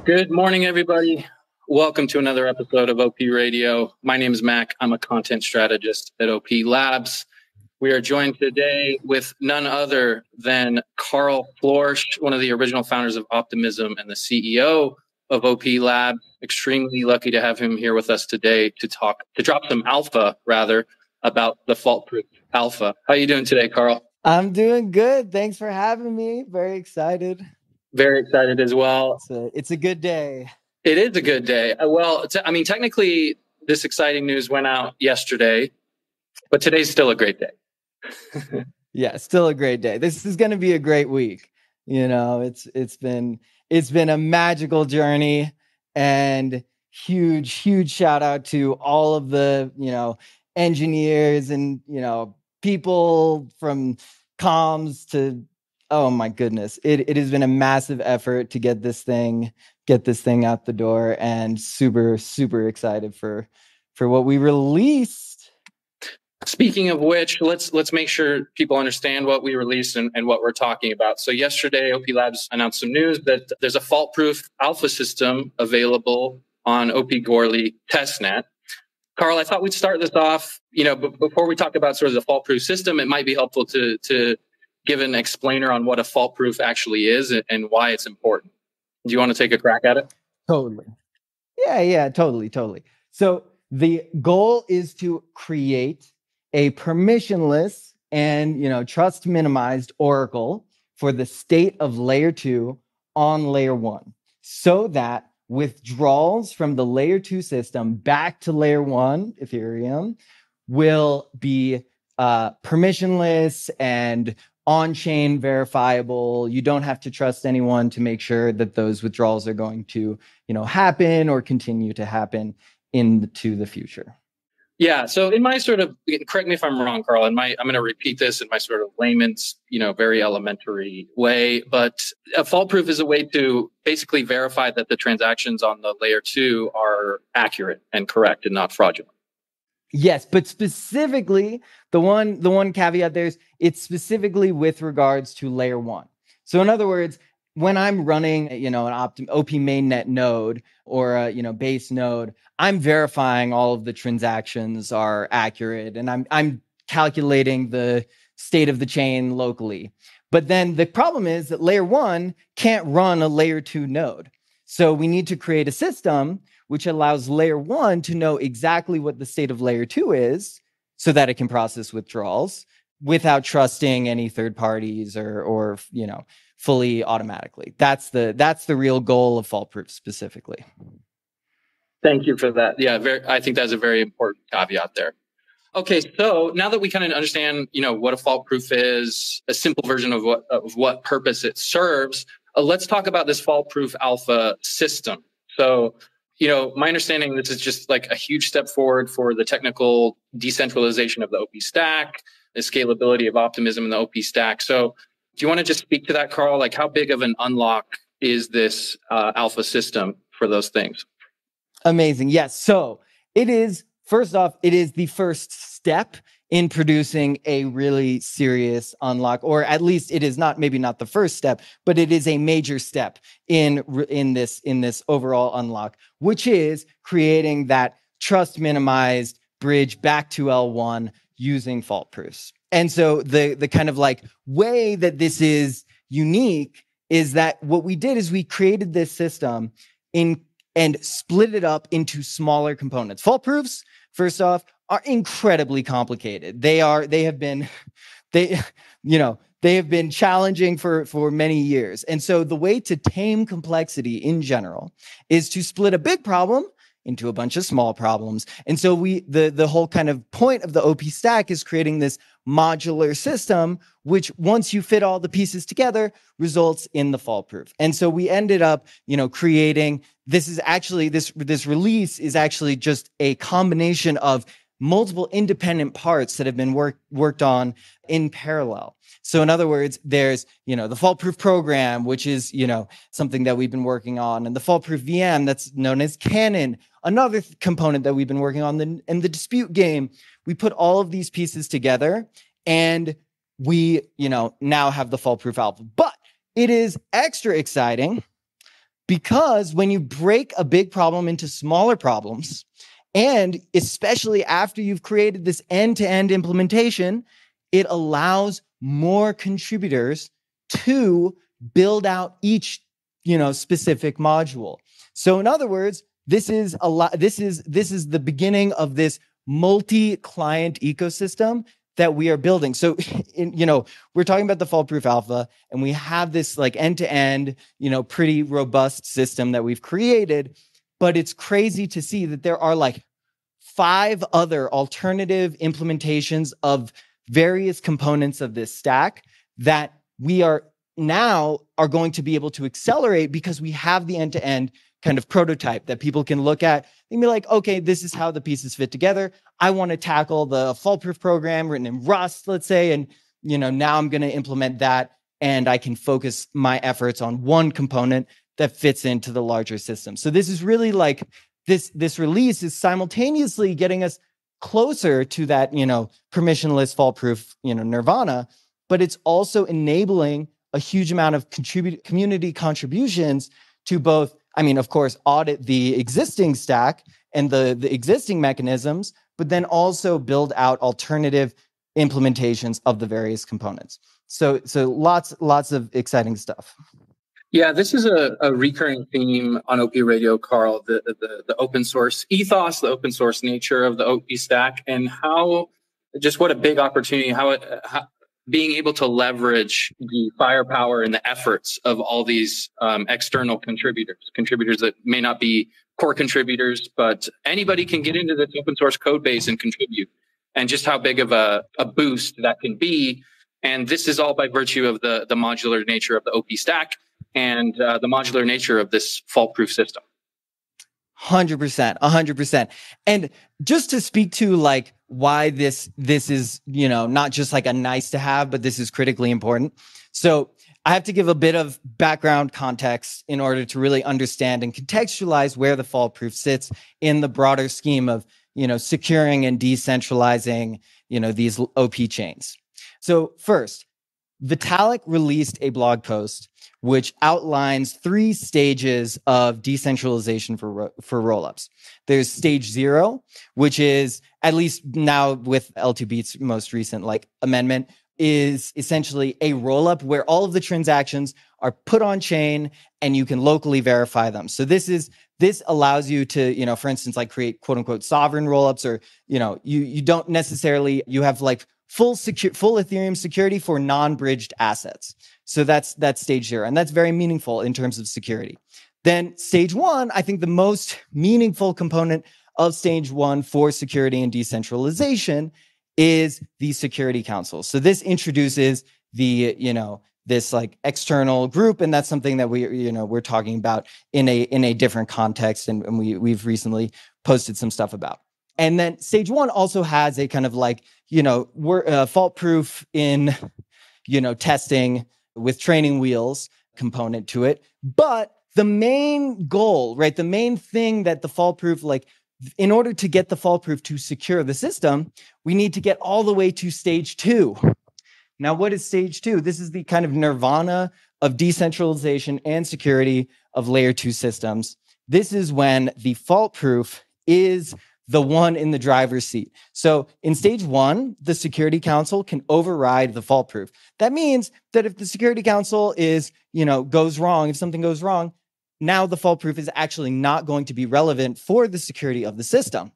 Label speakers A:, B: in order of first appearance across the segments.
A: Good morning, everybody. Welcome to another episode of OP Radio. My name is Mac. I'm a content strategist at OP Labs. We are joined today with none other than Karl Floersch, one of the original founders of Optimism and the CEO of OP Lab. Extremely lucky to have him here with us today to drop some alpha, about the fault-proof alpha. How are you doing today, Karl?
B: I'm doing good. Thanks for having me. Very excited.
A: Very excited as well.
B: It's a good day.
A: It is a good day. Well, technically, this exciting news went out yesterday, but today's still a great day.
B: Yeah, still a great day. This is going to be a great week. You know, it's been a magical journey, and huge shout out to all of the, engineers and, people from comms to, oh my goodness. It has been a massive effort to get this thing out the door, and super excited for what we released.
A: Speaking of which, let's make sure people understand what we released and what we're talking about. So yesterday, OP Labs announced some news that there's a fault-proof alpha system available on OP Goerli testnet. Karl, I thought we'd start this off, but before we talk about sort of the fault-proof system, it might be helpful to give an explainer on what a fault-proof actually is and why it's important. Do you want to take a crack at it?
B: Totally. Yeah, totally. So the goal is to create a permissionless and, trust minimized oracle for the state of layer 2 on layer 1, so that withdrawals from the layer 2 system back to layer 1 Ethereum will be permissionless and on-chain verifiable. You don't have to trust anyone to make sure that those withdrawals are going to, happen or continue to happen into the future.
A: Yeah. So in my sort of, correct me if I'm wrong, Karl, I'm going to repeat this in my sort of layman's, very elementary way, but a fault proof is a way to basically verify that the transactions on the layer 2 are accurate and correct and not fraudulent.
B: Yes, but specifically, the one caveat there is it's specifically with regards to layer 1. So in other words, when I'm running, an OP mainnet node or a, base node, I'm verifying all of the transactions are accurate, and I'm calculating the state of the chain locally. But then the problem is that layer 1 can't run a layer 2 node. So we need to create a system which allows layer 1 to know exactly what the state of layer 2 is, so that it can process withdrawals without trusting any third parties or fully automatically. That's the real goal of fault proof specifically.
A: Thank you for that. Yeah, I think that's a very important caveat there. Okay, so now that we kind of understand, what a fault proof is, a simple version of what purpose it serves, let's talk about this fault proof alpha system. So, my understanding, this is just like a huge step forward for the technical decentralization of the OP stack, the scalability of Optimism in the OP stack. So do you want to just speak to that, Karl? Like, how big of an unlock is this alpha system for those things?
B: Amazing. Yes. So it is, first off, it is the first step in producing a really serious unlock, or at least it is maybe not the first step, but it is a major step in this overall unlock, which is creating that trust minimized bridge back to L1 using fault proofs. And so the kind of like way that this is unique is that what we did is we created this system and split it up into smaller components. Fault proofs, first off, are incredibly complicated. They have been challenging for many years. And so the way to tame complexity in general is to split a big problem into a bunch of small problems. And so the whole kind of point of the OP stack is creating this modular system, which once you fit all the pieces together results in the fault proof. And so we ended up, creating, this release is actually just a combination of multiple independent parts that have been worked on in parallel. So in other words, there's, the fault proof program, which is, something that we've been working on, and the fault proof VM that's known as Canon, another component that we've been working on, and the dispute game. We put all of these pieces together and we, now have the fault proof alpha. But it is extra exciting Because when you break a big problem into smaller problems, and especially after you've created this end-to-end implementation, it allows more contributors to build out each, specific module. So in other words, this is the beginning of this multi-client ecosystem that we are building. So, we're talking about the Fault-Proof Alpha, and we have this like end-to-end, pretty robust system that we've created. But it's crazy to see that there are like 5 other alternative implementations of various components of this stack that we are going to be able to accelerate because we have the end-to-end kind of prototype that people can look at and be like, okay, this is how the pieces fit together. I want to tackle the fault-proof program written in Rust, let's say, and now I'm going to implement that, and I can focus my efforts on one component that fits into the larger system. So this is really like this release is simultaneously getting us closer to that, permissionless fault-proof, nirvana, but it's also enabling a huge amount of community contributions to both, of course, audit the existing stack and the existing mechanisms, but then also build out alternative implementations of the various components. So lots of exciting stuff.
A: Yeah, this is a recurring theme on OP Radio, Karl, the open source ethos, the open source nature of the OP stack, and what a big opportunity, how being able to leverage the firepower and the efforts of all these external contributors that may not be core contributors, but anybody can get into this open source code base and contribute, and just how big of a boost that can be. And this is all by virtue of the modular nature of the OP stack and the modular nature of this fault-proof system.
B: 100%. And just to speak to like why this is, not just like a nice to have, but this is critically important. So I have to give a bit of background context in order to really understand and contextualize where the fault-proof sits in the broader scheme of, securing and decentralizing, these OP chains. So first, Vitalik released a blog post which outlines 3 stages of decentralization for rollups. There's stage 0, which is, at least now with L2Beat's most recent amendment, is essentially a rollup where all of the transactions are put on chain and you can locally verify them. So this allows you to, for instance, create quote unquote sovereign rollups, or, you don't necessarily, you have full Ethereum security for non-bridged assets. So that's stage 0. And that's very meaningful in terms of security. Then stage 1, I think the most meaningful component of stage 1 for security and decentralization is the Security Council. So this introduces the, this external group. And that's something that we're talking about in a different context. And we've recently posted some stuff about. And then stage 1 also has a kind of we're fault-proof in, testing with training wheels component to it. But the main goal, right? The main thing that the fault-proof, in order to get the fault-proof to secure the system, we need to get all the way to stage 2. Now, what is stage 2? This is the kind of nirvana of decentralization and security of layer 2 systems. This is when the fault-proof is the one in the driver's seat. So in stage 1, the Security Council can override the fault proof. That means that if the Security Council goes wrong, if something goes wrong, now the fault proof is actually not going to be relevant for the security of the system.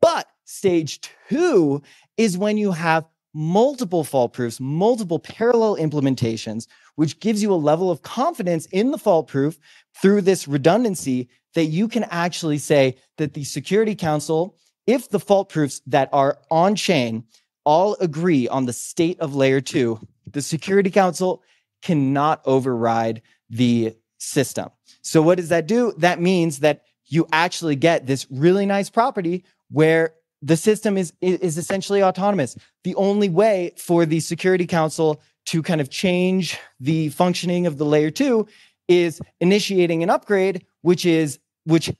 B: But stage 2 is when you have multiple fault proofs, multiple parallel implementations, which gives you a level of confidence in the fault proof through this redundancy that you can actually say that the Security Council, if the fault proofs that are on chain all agree on the state of layer 2, the Security Council cannot override the system. So what does that do? That means that you actually get this really nice property where the system is essentially autonomous. The only way for the Security Council to kind of change the functioning of the layer 2 is initiating an upgrade, which is delayed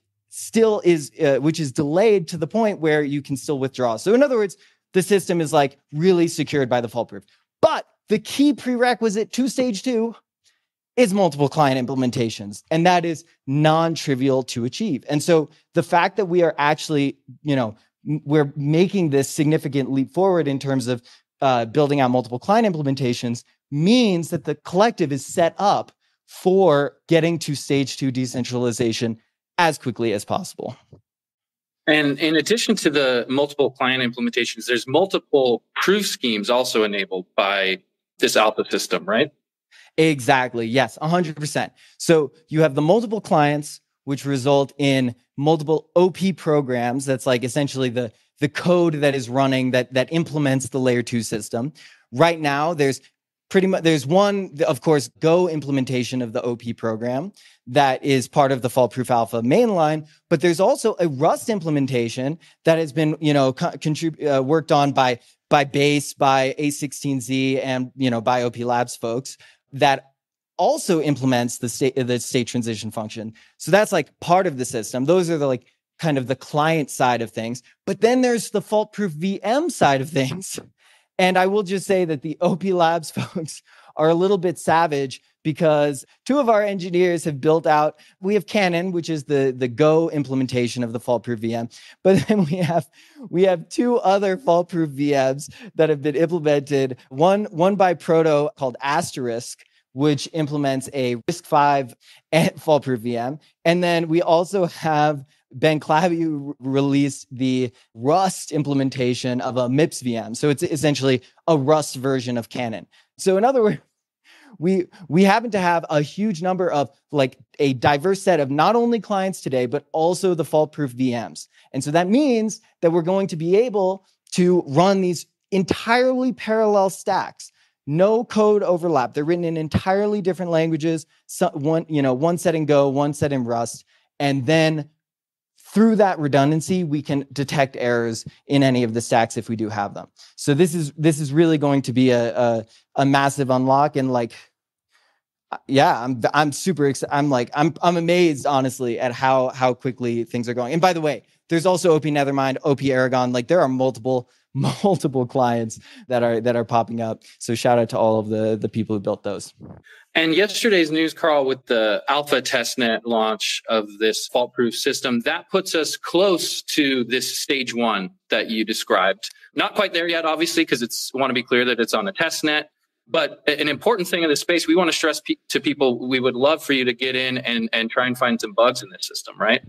B: to the point where you can still withdraw. So in other words, the system is really secured by the fault proof. But the key prerequisite to stage 2 is multiple client implementations. And that is non-trivial to achieve. And so the fact that we are actually, we're making this significant leap forward in terms of building out multiple client implementations means that the collective is set up for getting to stage 2 decentralization as quickly as possible.
A: And in addition to the multiple client implementations, there's multiple proof schemes also enabled by this alpha system, right?
B: Exactly. Yes, 100%. So you have the multiple clients, which result in multiple OP programs. That's like essentially the code that is running that implements the layer 2 system. Right now, there's one, of course, Go implementation of the OP program that is part of the Fault-Proof Alpha mainline, but there's also a Rust implementation that has been, worked on by Base, by A16Z, and by OP Labs folks that also implements the state transition function. So that's like part of the system. Those are the like kind of the client side of things. But then there's the fault-proof VM side of things. And I will just say that the OP Labs folks are a little bit savage because two of our engineers have built out, we have Canon, which is the Go implementation of the fault-proof VM. But then we have two other fault-proof VMs that have been implemented, one by Proto called Asterisk, which implements a RISC-V fault-proof VM. And then we also have Ben Clabby released the Rust implementation of a MIPS VM. So it's essentially a Rust version of Canon. So in other words, we happen to have a huge number of like a diverse set of not only clients today, but also the fault-proof VMs. And so that means that we're going to be able to run these entirely parallel stacks. No code overlap. They're written in entirely different languages. One set in Go, one set in Rust. And then through that redundancy, we can detect errors in any of the stacks if we do have them. So this is really going to be a massive unlock. And like, yeah, I'm super excited. I'm amazed, honestly, at how quickly things are going. And by the way, there's also OP Nethermind, OP Aragon. Like there are multiple clients that are popping up. So shout out to all of the people who built those.
A: And yesterday's news, Karl, with the alpha testnet launch of this fault-proof system, that puts us close to this stage 1 that you described. Not quite there yet, obviously, because I want to be clear that it's on the testnet. But an important thing in this space, we want to stress to people, we would love for you to get in and try and find some bugs in this system, right?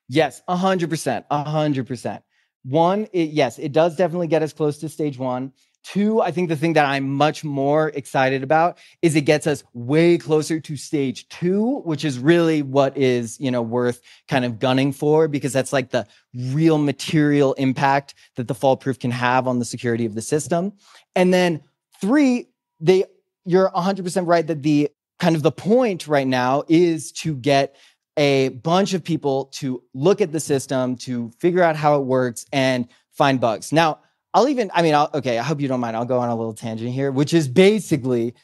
B: Yes, 100%, 100%. One, it does definitely get us close to stage 1. 2, I think the thing that I'm much more excited about is it gets us way closer to stage 2, which is really what is, worth kind of gunning for, because that's like the real material impact that the fault proof can have on the security of the system. And then 3, you're 100% right that the kind of the point right now is to get a bunch of people to look at the system, to figure out how it works and find bugs. Now, I hope you don't mind. I'll go on a little tangent here, which is basically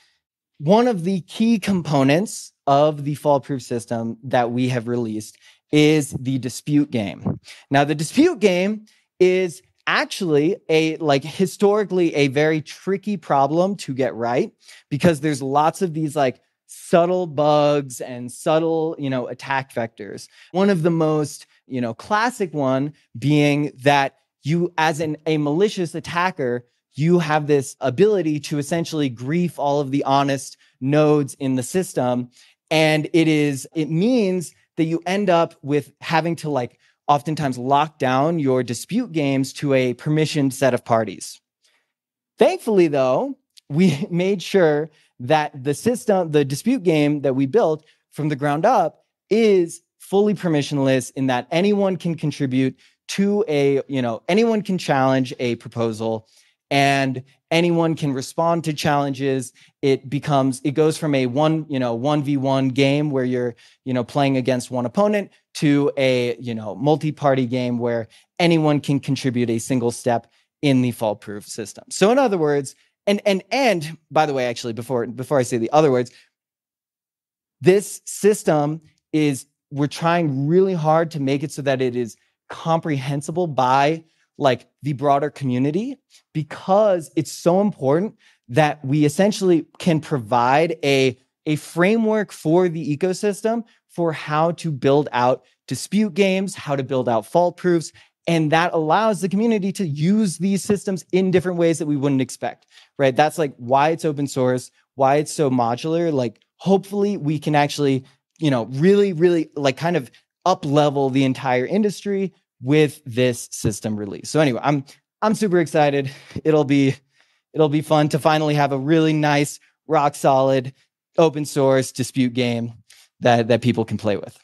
B: one of the key components of the fault-proof system that we have released is the dispute game. Now, the dispute game is actually historically a very tricky problem to get right, because there's lots of these like subtle bugs and subtle, attack vectors. One of the most, classic one being that you, as a malicious attacker, you have this ability to essentially grief all of the honest nodes in the system. And it means that you end up with having to oftentimes lock down your dispute games to a permissioned set of parties. Thankfully, though, we made sure that the dispute game that we built from the ground up is fully permissionless, in that anyone can contribute to anyone can challenge a proposal and anyone can respond to challenges. It goes from a 1v1 game where you're, playing against one opponent to a, multi-party game where anyone can contribute a single step in the fault-proof system. So in other words, and by the way, actually, before I say the other words, this system we're trying really hard to make it so that it is comprehensible by the broader community, because it's so important that we essentially can provide a a framework for the ecosystem for how to build out dispute games, how to build out fault proofs. And that allows the community to use these systems in different ways that we wouldn't expect, right? That's like why it's open source, why it's so modular. Like, hopefully we can actually, really, really like kind of up level the entire industry with this system release. So anyway, I'm super excited. It'll be fun to finally have a really nice, rock solid, open source dispute game that people can play with.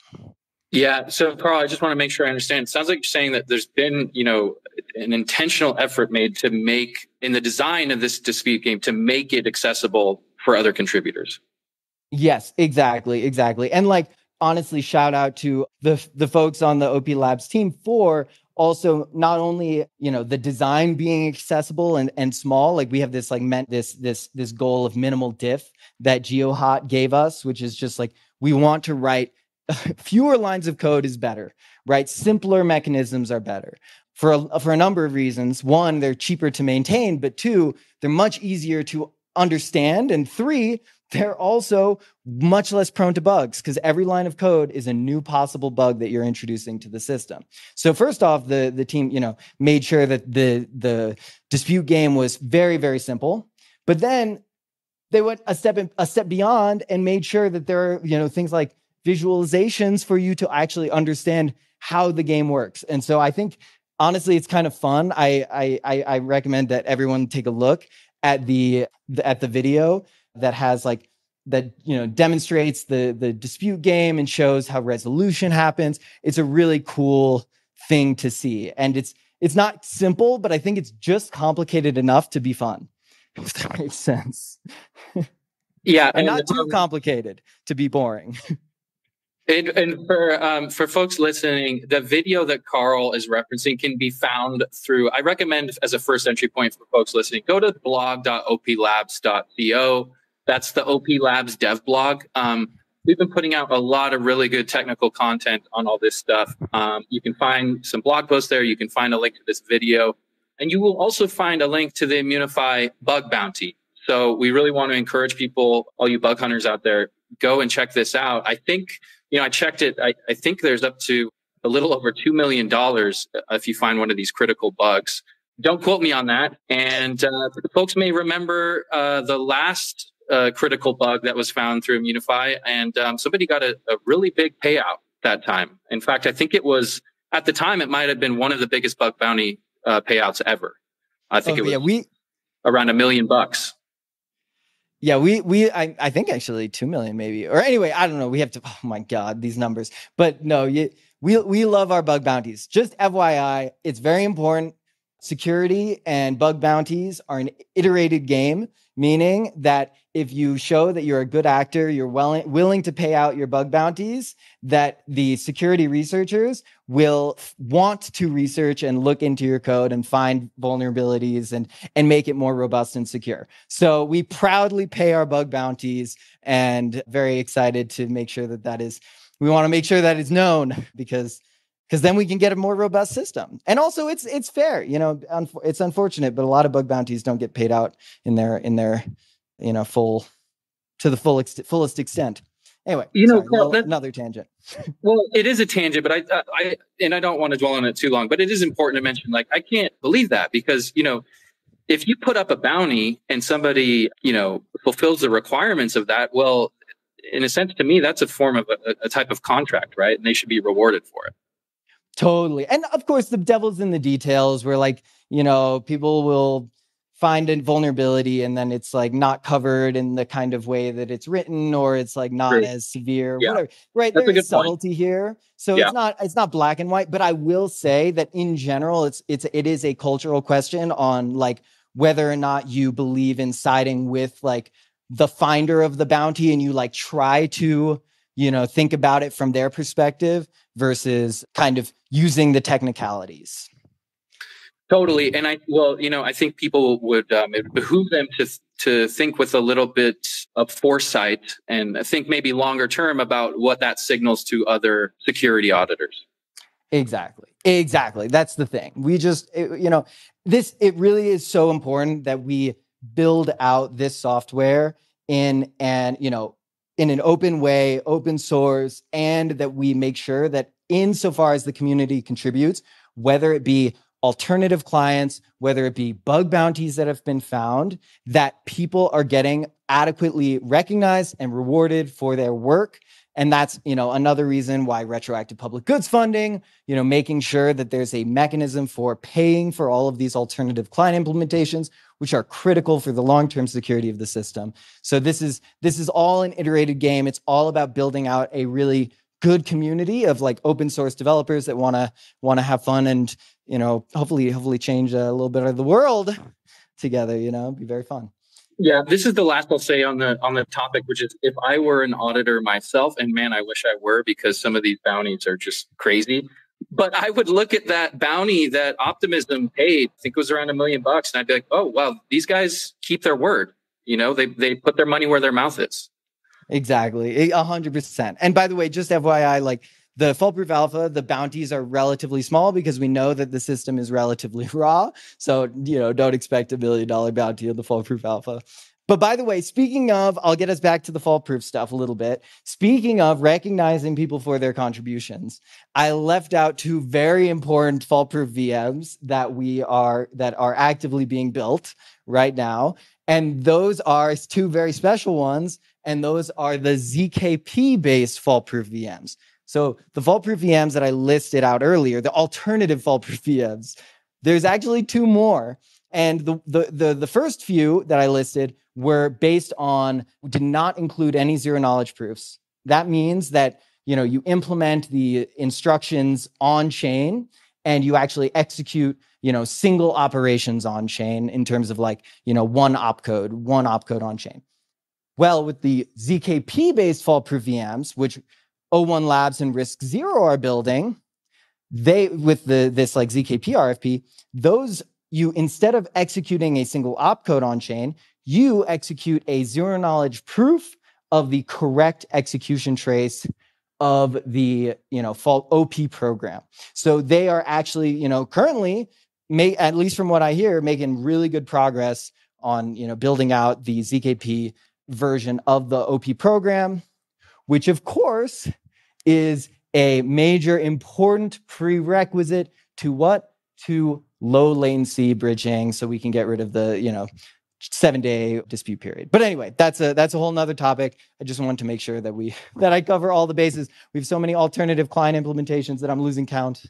A: Yeah. So, Karl, I just want to make sure I understand. It sounds like you're saying that there's been, an intentional effort made to make, in the design of this dispute game, to make it accessible for other contributors.
B: Yes, exactly. And like, honestly, shout out to the folks on the OP Labs team for also not only, the design being accessible and small. Like, we have this this goal of minimal diff that GeoHot gave us, which is just like, we want to write fewer lines of code is better, right? Simpler mechanisms are better for a number of reasons. One, they're cheaper to maintain, but two, they're much easier to understand. And three, they're also much less prone to bugs because every line of code is a new possible bug that you're introducing to the system. So first off, the team, made sure that the dispute game was very, very simple, but then they went a step beyond and made sure that there are, things like visualizations for you to actually understand how the game works. And so I think, honestly, it's kind of fun. I recommend that everyone take a look at the video that has demonstrates the dispute game and shows how resolution happens. It's a really cool thing to see. And it's not simple, but I think it's just complicated enough to be fun. If that makes sense.
A: Yeah.
B: And not too complicated to be boring.
A: And for folks listening, the video that Karl is referencing can be found through, I recommend as a first entry point for folks listening, go to blog.oplabs.co. That's the OP Labs dev blog. We've been putting out a lot of really good technical content on all this stuff. You can find some blog posts there. You can find a link to this video. And you will also find a link to the Immunify bug bounty. So we really want to encourage people, all you bug hunters out there, go and check this out. I think, I checked it. I think there's up to a little over $2 million if you find one of these critical bugs. Don't quote me on that. And folks may remember the last critical bug that was found through Immunify, and somebody got a really big payout that time. In fact, I think it was, at the time, it might have been one of the biggest bug bounty payouts ever. I think it was around $1 million.
B: Yeah, I think actually 2 million maybe, or anyway, I don't know. We have to, oh my God, these numbers, but no, we love our bug bounties. Just FYI, it's very important. Security and bug bounties are an iterated game, meaning that if you show that you're a good actor, you're willing to pay out your bug bounties, that the security researchers will want to research and look into your code and find vulnerabilities and make it more robust and secure. So we proudly pay our bug bounties, and very excited to make sure we want to make sure that it's known, because then we can get a more robust system. And also it's fair, it's unfortunate, but a lot of bug bounties don't get paid out in their fullest extent. Anyway, another tangent.
A: Well, it is a tangent, but I don't want to dwell on it too long, but it is important to mention, like, I can't believe that, because, if you put up a bounty and somebody, fulfills the requirements of that, well, in a sense, to me, that's a form of a type of contract, right? And they should be rewarded for it.
B: Totally. And of course, the devil's in the details, where people will find a vulnerability and then it's like not covered in the kind of way that it's written, or it's like not as severe, whatever. Right. There's subtlety here. So it's not black and white, but I will say that in general, it is a cultural question on like whether or not you believe in siding with like the finder of the bounty, and you like try to, think about it from their perspective versus kind of using the technicalities.
A: Totally. And I think people would, it behoove them to think with a little bit of foresight and think maybe longer term about what that signals to other security auditors.
B: Exactly. That's the thing. We just, it really is so important that we build out this software in an, in an open way, open source, and that we make sure that insofar as the community contributes, whether it be alternative clients, whether it be bug bounties that have been found, that people are getting adequately recognized and rewarded for their work. And that's, another reason why retroactive public goods funding, making sure that there's a mechanism for paying for all of these alternative client implementations, which are critical for the long-term security of the system. So this is all an iterated game. It's all about building out a really good community of like open source developers that want to have fun and, hopefully change a little bit of the world together, be very fun.
A: Yeah, this is the last I'll say on the topic, which is if I were an auditor myself, and man, I wish I were, because some of these bounties are just crazy. But I would look at that bounty that Optimism paid, I think it was around $1 million, and I'd be like, oh, wow, these guys keep their word. They put their money where their mouth is.
B: Exactly, 100%. And by the way, just FYI, like the Foolproof Alpha, the bounties are relatively small because we know that the system is relatively raw. So, don't expect $1 million bounty on the Foolproof Alpha. But by the way, speaking of, I'll get us back to the foolproof stuff a little bit. Speaking of recognizing people for their contributions, I left out 2 very important foolproof VMs that are actively being built right now. And those are 2 very special ones. And those are the ZKP-based foolproof VMs. So the foolproof VMs that I listed out earlier, the alternative foolproof VMs, there's actually 2 more. And the first few that I listed were did not include any zero knowledge proofs. That means that, you implement the instructions on chain and you actually execute, single operations on chain in terms of like, one opcode on chain. Well, with the ZKP-based foolproof VMs, which O1 Labs and Risk Zero are building, with this like ZKP RFP, those you instead of executing a single opcode on chain, you execute a zero knowledge proof of the correct execution trace of the fault OP program. So they are actually currently, at least from what I hear, making really good progress on building out the ZKP version of the OP program, which of course is a major important prerequisite to what? To low latency bridging, so we can get rid of the 7-day dispute period. But anyway, that's a whole nother topic. I just wanted to make sure that I cover all the bases. We have so many alternative client implementations that I'm losing count.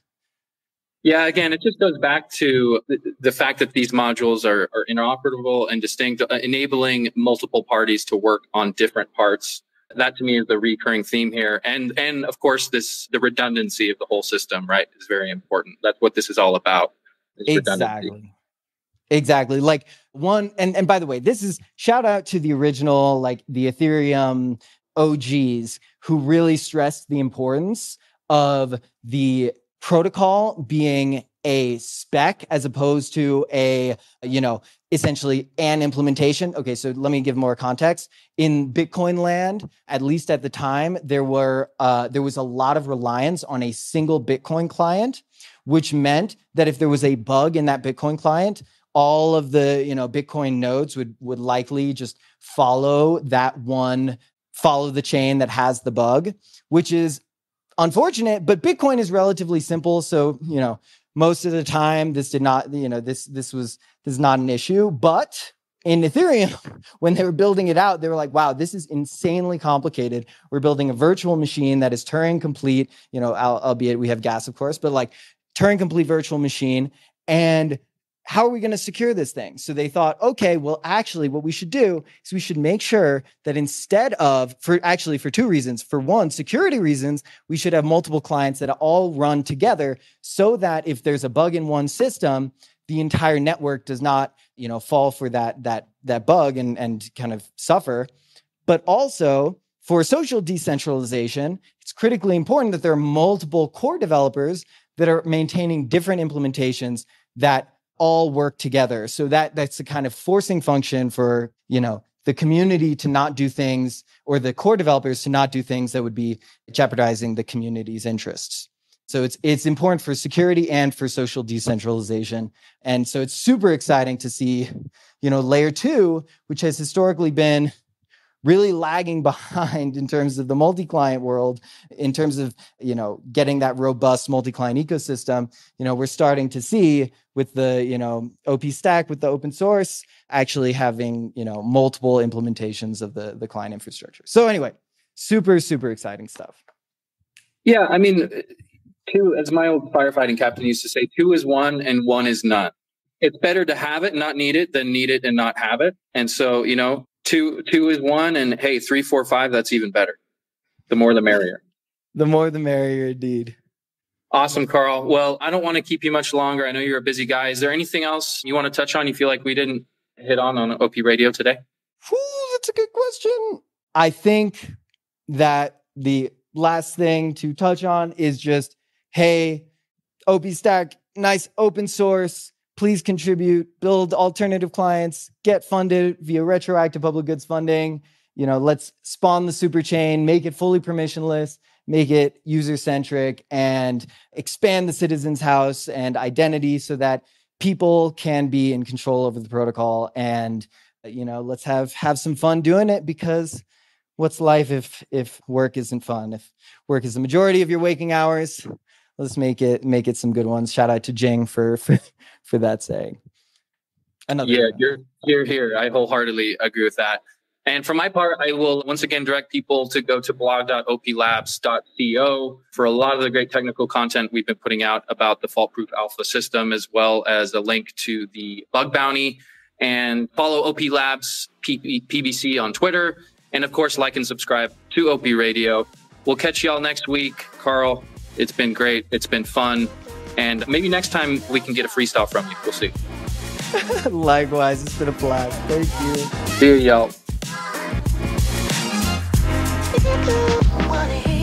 A: Yeah, again, it just goes back to the fact that these modules are interoperable and distinct, enabling multiple parties to work on different parts. That to me is the recurring theme here. And of course, the redundancy of the whole system, right, is very important. That's what this is all about.
B: Exactly. Like and by the way, this is shout out to the original, like the Ethereum OGs who really stressed the importance of the protocol being a spec as opposed to essentially an implementation. Okay, so let me give more context. In Bitcoin land, at least at the time, there was a lot of reliance on a single Bitcoin client, which meant that if there was a bug in that Bitcoin client, all of the Bitcoin nodes would likely just follow the chain that has the bug, which is unfortunate. But Bitcoin is relatively simple, so most of the time, this did not, this is not an issue. But in Ethereum, when they were building it out, they were like, wow, this is insanely complicated. We're building a virtual machine that is Turing complete, albeit we have gas, of course, but like Turing complete virtual machine. And how are we going to secure this thing? So they thought, okay, well, actually, what we should do is we should make sure that instead of, for 2 reasons. For one, security reasons, we should have multiple clients that all run together so that if there's a bug in one system, the entire network does not, fall for that bug and kind of suffer. But also for social decentralization, it's critically important that there are multiple core developers that are maintaining different implementations that all work together. So that's the kind of forcing function for, the community to not do things, or the core developers to not do things that would be jeopardizing the community's interests. So it's important for security and for social decentralization. And so it's super exciting to see, layer 2, which has historically been really lagging behind in terms of the multi-client world, in terms of, getting that robust multi-client ecosystem. We're starting to see with the, OP stack, with the open source, actually having, multiple implementations of the client infrastructure. So anyway, super, super exciting stuff.
A: Yeah, I mean, two, as my old firefighting captain used to say, 2 is 1 and 1 is none. It's better to have it and not need it than need it and not have it. And so, two is 1, and hey, 3, 4, 5, that's even better. The more the merrier.
B: The more the merrier, indeed.
A: Awesome, Karl. Well, I don't want to keep you much longer. I know you're a busy guy. Is there anything else you want to touch on you feel like we didn't hit on OP Radio today?
B: That's a good question. I think that the last thing to touch on is just, hey, OP Stack, nice open source. Please contribute, build alternative clients, get funded via retroactive public goods funding. Let's spawn the super chain, make it fully permissionless, make it user-centric, and expand the citizen's house and identity so that people can be in control over the protocol. And, let's have some fun doing it, because what's life if work isn't fun? If work is the majority of your waking hours, let's make it some good ones. Shout out to Jing for that saying.
A: You're here. I wholeheartedly agree with that. And for my part, I will once again direct people to go to blog.oplabs.co for a lot of the great technical content we've been putting out about the fault-proof alpha system, as well as a link to the bug bounty. And follow OP Labs PBC on Twitter. And of course, like and subscribe to OP Radio. We'll catch y'all next week. Karl, it's been great. It's been fun. And maybe next time we can get a freestyle from you. We'll see.
B: Likewise, it's been a blast. Thank you.
A: See you, y'all.
C: If you do wanna hear